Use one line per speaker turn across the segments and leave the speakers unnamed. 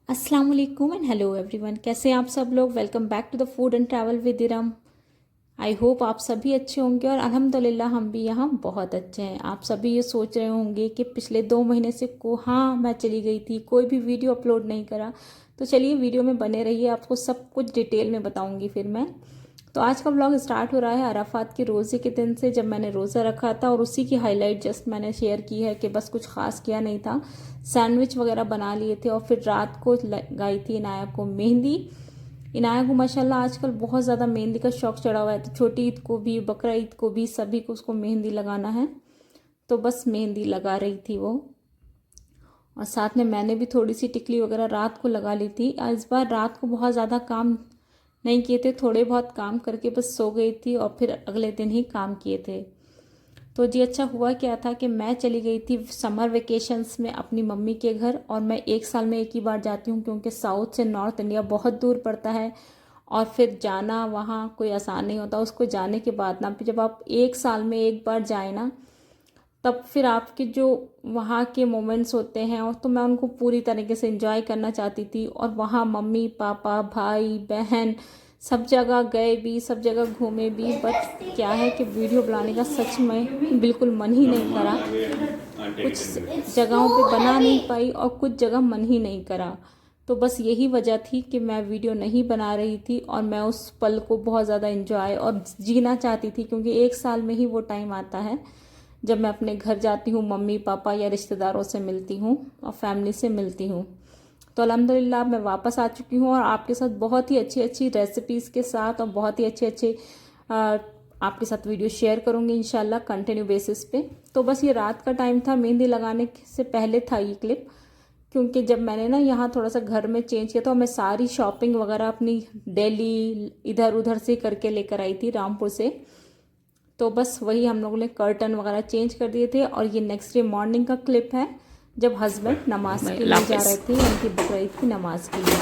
अस्सलाम वालेकुम and hello everyone. कैसे हैं आप सब लोग। Welcome back to the food and travel with Iram. I hope आप सभी अच्छे होंगे और अल्हम्दुलिल्लाह हम भी यहाँ बहुत अच्छे हैं। आप सभी ये सोच रहे होंगे कि पिछले 2 महीने से कहाँ मैं चली गई थी, कोई भी वीडियो अपलोड नहीं करा। तो चलिए वीडियो में बने रहिए, आपको सब कुछ डिटेल में बताऊँगी फिर मैं। तो आज का व्लॉग स्टार्ट हो रहा है अराफात के रोज़े के दिन से, जब मैंने रोज़ा रखा था, और उसी की हाईलाइट जस्ट मैंने शेयर की है कि बस कुछ ख़ास किया नहीं था। सैंडविच वगैरह बना लिए थे और फिर रात को लगाई थी इनाया को मेहंदी। इनाया को माशाल्लाह आजकल बहुत ज़्यादा मेहंदी का शौक चढ़ा हुआ है, तो छोटी ईद को भी बकरा ईद को भी सभी को उसको मेहंदी लगाना है। तो बस मेहंदी लगा रही थी वो, और साथ में मैंने भी थोड़ी सी टिकली वगैरह रात को लगा ली थी। इस बार रात को बहुत ज़्यादा काम नहीं किए थे, थोड़े बहुत काम करके बस सो गई थी और फिर अगले दिन ही काम किए थे। तो जी अच्छा हुआ क्या था कि मैं चली गई थी समर वेकेशंस में अपनी मम्मी के घर, और मैं 1 साल में एक ही बार जाती हूँ क्योंकि साउथ से नॉर्थ इंडिया बहुत दूर पड़ता है और फिर जाना वहाँ कोई आसान नहीं होता। उसको जाने के बाद ना फिर जब आप 1 साल में एक बार जाए ना, तब फिर आपके जो वहाँ के मोमेंट्स होते हैं और तो मैं उनको पूरी तरीके से एंजॉय करना चाहती थी। और वहाँ मम्मी पापा भाई बहन सब जगह गए भी, सब जगह घूमे भी, बट क्या है कि वीडियो बनाने का सच में बिल्कुल मन ही नहीं करा। कुछ जगहों पे बना नहीं पाई और कुछ जगह मन ही नहीं करा। तो बस यही वजह थी कि मैं वीडियो नहीं बना रही थी, और मैं उस पल को बहुत ज़्यादा एंजॉय और जीना चाहती थी, क्योंकि 1 साल में ही वो टाइम आता है जब मैं अपने घर जाती हूँ, मम्मी पापा या रिश्तेदारों से मिलती हूँ और फैमिली से मिलती हूँ। तो अल्हम्दुलिल्लाह मैं वापस आ चुकी हूँ और आपके साथ बहुत ही अच्छी अच्छी रेसिपीज़ के साथ और बहुत ही अच्छे अच्छे आपके साथ वीडियो शेयर करूँगी इंशाल्लाह कंटिन्यू बेसिस पे। तो बस ये रात का टाइम था, मेहंदी लगाने से पहले था ये क्लिप, क्योंकि जब मैंने ना यहाँ थोड़ा सा घर में चेंज किया तो मैं सारी शॉपिंग वगैरह अपनी दिल्ली इधर उधर से करके लेकर आई थी रामपुर से। तो बस वही हम लोगों ने कर्टन वगैरह चेंज कर दिए थे। और ये नेक्स्ट डे मॉर्निंग का क्लिप है जब हस्बैंड नमाज के लिए जा रहे थे, उनकी बकरा ईद की नमाज के लिए।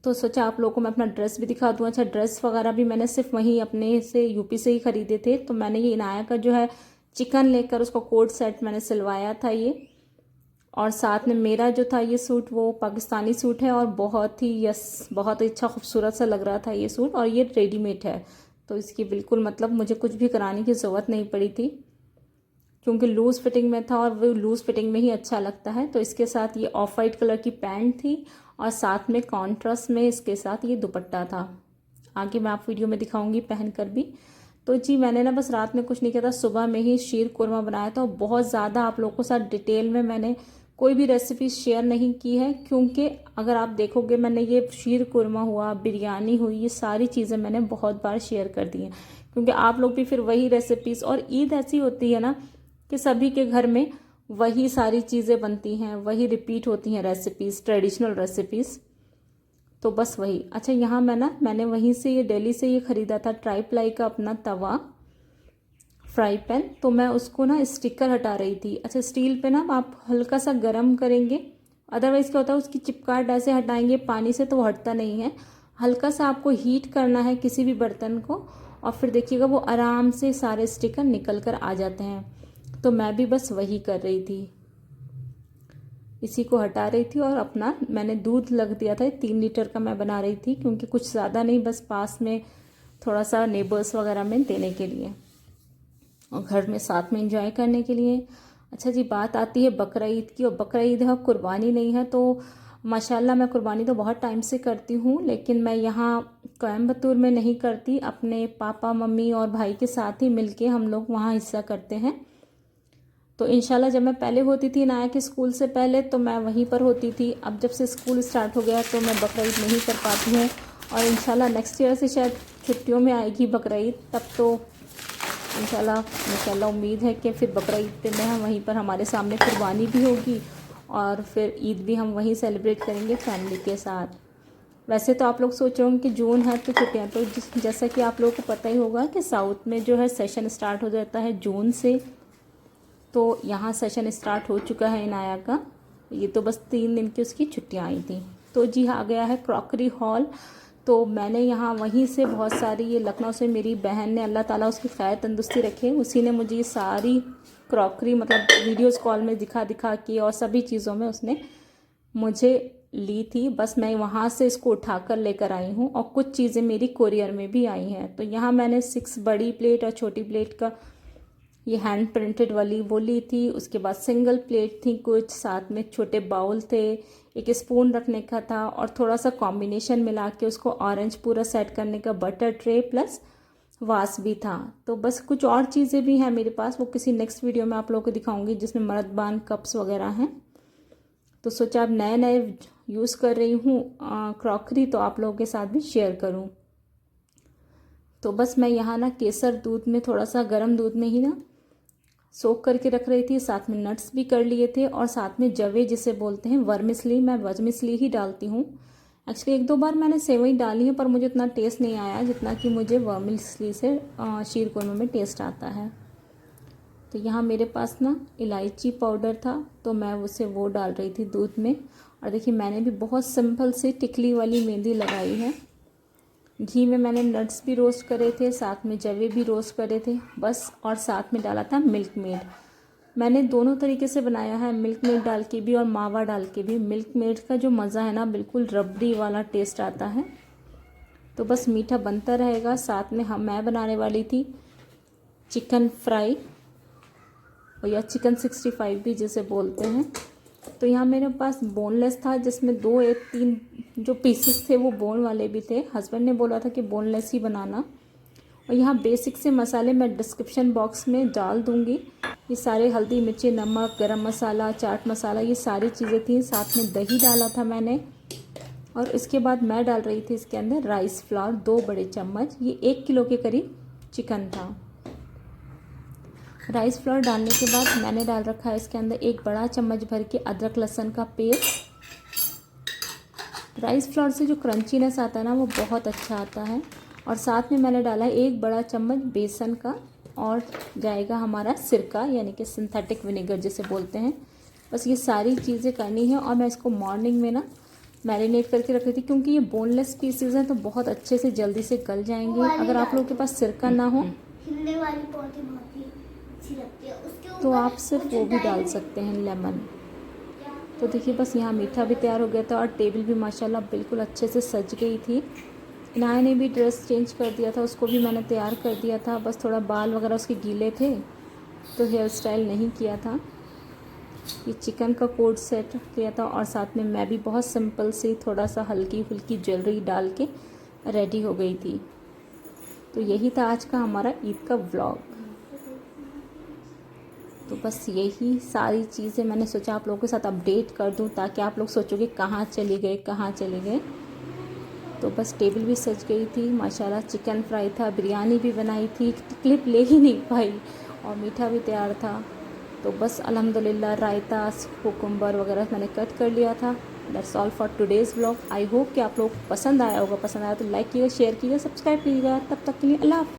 तो सोचा आप लोगों को मैं अपना ड्रेस भी दिखा दूँ। अच्छा, ड्रेस वगैरह भी मैंने सिर्फ वहीं अपने से यूपी से ही खरीदे थे। तो मैंने ये इनाया का जो है चिकन लेकर उसको कोट सेट मैंने सिलवाया था ये, और साथ में मेरा जो था ये सूट वो पाकिस्तानी सूट है और बहुत ही बहुत ही अच्छा खूबसूरत सा लग रहा था ये सूट, और ये रेडीमेड है। तो इसकी बिल्कुल मतलब मुझे कुछ भी कराने की ज़रूरत नहीं पड़ी थी, क्योंकि लूज़ फिटिंग में था और वो लूज़ फिटिंग में ही अच्छा लगता है। तो इसके साथ ये ऑफ वाइट कलर की पैंट थी और साथ में कॉन्ट्रास्ट में इसके साथ ये दुपट्टा था। आगे मैं आप वीडियो में दिखाऊंगी पहन कर भी। तो जी मैंने ना बस रात में कुछ नहीं किया था, सुबह में ही शीर कुरमा बनाया था। और बहुत ज़्यादा आप लोगों के साथ डिटेल में मैंने कोई भी रेसिपी शेयर नहीं की है, क्योंकि अगर आप देखोगे मैंने ये शीर कुरमा हुआ, बिरयानी हुई, ये सारी चीज़ें मैंने बहुत बार शेयर कर दी हैं, क्योंकि आप लोग भी फिर वही रेसिपीज़। और ईद ऐसी होती है ना कि सभी के घर में वही सारी चीज़ें बनती हैं, वही रिपीट होती हैं रेसिपीज़, ट्रेडिशनल रेसिपीज़। तो बस वही। अच्छा, यहाँ मैंने वहीं से ये दिल्ली से ये ख़रीदा था ट्राई प्लाई का अपना तवा फ्राई पैन। तो मैं उसको ना स्टिकर हटा रही थी। अच्छा, स्टील पे ना आप हल्का सा गर्म करेंगे, अदरवाइज़ क्या होता है उसकी चिपकाहट ऐसे हटाएंगे पानी से तो वो हटता नहीं है। हल्का सा आपको हीट करना है किसी भी बर्तन को, और फिर देखिएगा वो आराम से सारे स्टिकर निकल कर आ जाते हैं। तो मैं भी बस वही कर रही थी, इसी को हटा रही थी। और अपना मैंने दूध लग दिया था, 3 लीटर का मैं बना रही थी, क्योंकि कुछ ज़्यादा नहीं, बस पास में थोड़ा सा नेबर्स वगैरह में देने के लिए और घर में साथ में एंजॉय करने के लिए। अच्छा जी, बात आती है बकरा ईद की, और बकरा ईद है, कुर्बानी नहीं है। तो माशाल्लाह मैं कुर्बानी तो बहुत टाइम से करती हूँ, लेकिन मैं यहाँ कोयम्बतूर में नहीं करती, अपने पापा मम्मी और भाई के साथ ही मिलके हम लोग वहाँ हिस्सा करते हैं। तो इंशाल्लाह जब मैं पहले होती थी नाया के स्कूल से पहले, तो मैं वहीं पर होती थी। अब जब से स्कूल स्टार्ट हो गया तो मैं बकरा ईद नहीं कर पाती हूँ, और इंशाल्लाह नेक्स्ट ईयर से शायद छुट्टियों में आएगी बकरा ईद, तब तो इंशाल्लाह उम्मीद है कि फिर बकरा ईद पे में हम वहीं पर हमारे सामने कुर्बानी भी होगी और फिर ईद भी हम वहीं सेलिब्रेट करेंगे फैमिली के साथ। वैसे तो आप लोग सोच रहे होंगे कि जून है तो छुट्टियाँ, तो जैसा कि आप लोगों को पता ही होगा कि साउथ में जो है सेशन स्टार्ट हो जाता है जून से। तो यहाँ सेशन स्टार्ट हो चुका है इनाया का, ये तो बस 3 दिन की उसकी छुट्टियाँ आई थी। तो जी आ गया है क्रॉकरी हॉल। तो मैंने यहाँ वहीं से बहुत सारी, ये लखनऊ से मेरी बहन ने, अल्लाह ताला उसकी खैर तंदुरुस्ती रखे, उसी ने मुझे ये सारी क्रॉकरी मतलब वीडियोस कॉल में दिखा दिखा के और सभी चीज़ों में उसने मुझे ली थी। बस मैं वहाँ से इसको उठाकर लेकर आई हूँ और कुछ चीज़ें मेरी कोरियर में भी आई हैं। तो यहाँ मैंने 6 बड़ी प्लेट और छोटी प्लेट का ये हैंड प्रिंटेड वाली वो ली थी। उसके बाद सिंगल प्लेट थी कुछ, साथ में छोटे बाउल थे, एक स्पून रखने का था और थोड़ा सा कॉम्बिनेशन मिला के उसको ऑरेंज पूरा सेट करने का बटर ट्रे प्लस वास भी था। तो बस कुछ और चीज़ें भी हैं मेरे पास, वो किसी नेक्स्ट वीडियो में आप लोगों को दिखाऊंगी, जिसमें मर्दबान कप्स वगैरह हैं। तो सोचा अब नए नए यूज़ कर रही हूँ क्रॉकरी, तो आप लोगों के साथ भी शेयर करूँ। तो बस मैं यहाँ ना केसर दूध में थोड़ा सा गर्म दूध में ही ना सोख करके रख रही थी, साथ में नट्स भी कर लिए थे और साथ में जवे जिसे बोलते हैं वर्मिसली, मैं वर्मिसली ही डालती हूँ। एक्चुअली 1-2 बार मैंने सेवई डाली है पर मुझे उतना टेस्ट नहीं आया जितना कि मुझे वर्मिसली से शीर कोरमा में टेस्ट आता है। तो यहाँ मेरे पास ना इलायची पाउडर था तो मैं उसे वो डाल रही थी दूध में। और देखिए मैंने भी बहुत सिंपल सी टिकली वाली मेहंदी लगाई है। घी में मैंने नट्स भी रोस्ट करे थे, साथ में जवे भी रोस्ट करे थे बस, और साथ में डाला था मिल्क मेड। मैंने दोनों तरीके से बनाया है, मिल्क मेड डाल के भी और मावा डाल के भी। मिल्क मेड का जो मज़ा है ना, बिल्कुल रबड़ी वाला टेस्ट आता है। तो बस मीठा बनता रहेगा। साथ में मैं बनाने वाली थी चिकन फ्राई या चिकन 65 भी जिसे बोलते हैं। तो यहाँ मेरे पास बोनलेस था, जिसमें 2-3 जो पीसेस थे वो बोन वाले भी थे। हस्बैंड ने बोला था कि बोनलेस ही बनाना। और यहाँ बेसिक से मसाले मैं डिस्क्रिप्शन बॉक्स में डाल दूँगी। ये सारे हल्दी मिर्ची नमक गरम मसाला चाट मसाला ये सारी चीज़ें थी। साथ में दही डाला था मैंने। और इसके बाद मैं डाल रही थी इसके अंदर राइस फ्लावर 2 बड़े चम्मच। ये 1 किलो के करीब चिकन था। राइस फ्लावर डालने के बाद मैंने डाल रखा है इसके अंदर 1 बड़ा चम्मच भर के अदरक लहसुन का पेस्ट। राइस फ्लावर से जो क्रंचीनेस आता है ना वो बहुत अच्छा आता है। और साथ में मैंने डाला है 1 बड़ा चम्मच बेसन का, और जाएगा हमारा सिरका यानी कि सिंथेटिक विनेगर जिसे बोलते हैं। बस ये सारी चीज़ें करनी है। और मैं इसको मॉर्निंग में ना मैरिनेट करके रख रही थी, क्योंकि ये बोनलेस पीसेज हैं तो बहुत अच्छे से जल्दी से गल जाएंगे। अगर आप लोगों के पास सिरका ना हो तो आप सिर्फ वो भी डाल सकते हैं लेमन। तो देखिए बस यहाँ मीठा भी तैयार हो गया था और टेबल भी माशाल्लाह बिल्कुल अच्छे से सज गई थी। इनाया ने भी ड्रेस चेंज कर दिया था, उसको भी मैंने तैयार कर दिया था। बस थोड़ा बाल वगैरह उसके गीले थे तो हेयर स्टाइल नहीं किया था। ये चिकन का कोट सेट किया था और साथ में मैं भी बहुत सिंपल सी थोड़ा सा हल्की फुल्की ज्वेलरी डाल के रेडी हो गई थी। तो यही था आज का हमारा ईद का व्लॉग। तो बस यही सारी चीज़ें मैंने सोचा आप लोगों के साथ अपडेट कर दूं, ताकि आप लोग सोचोगे कहाँ चले गए कहाँ चले गए। तो बस टेबल भी सज गई थी माशाल्लाह। चिकन फ्राई था, बिरयानी भी बनाई थी, क्लिप ले ही नहीं पाई, और मीठा भी तैयार था। तो बस अल्हम्दुलिल्लाह रायता कुकुम्बर वगैरह मैंने कट कर लिया था। That's all for today's vlog. I hope कि आप लोग पसंद आया होगा। पसंद आया तो लाइक कीजिएगा, शेयर कीजिएगा, सब्सक्राइब कीजिएगा। तब तक के लिए अल्लाह हाफ़िज़।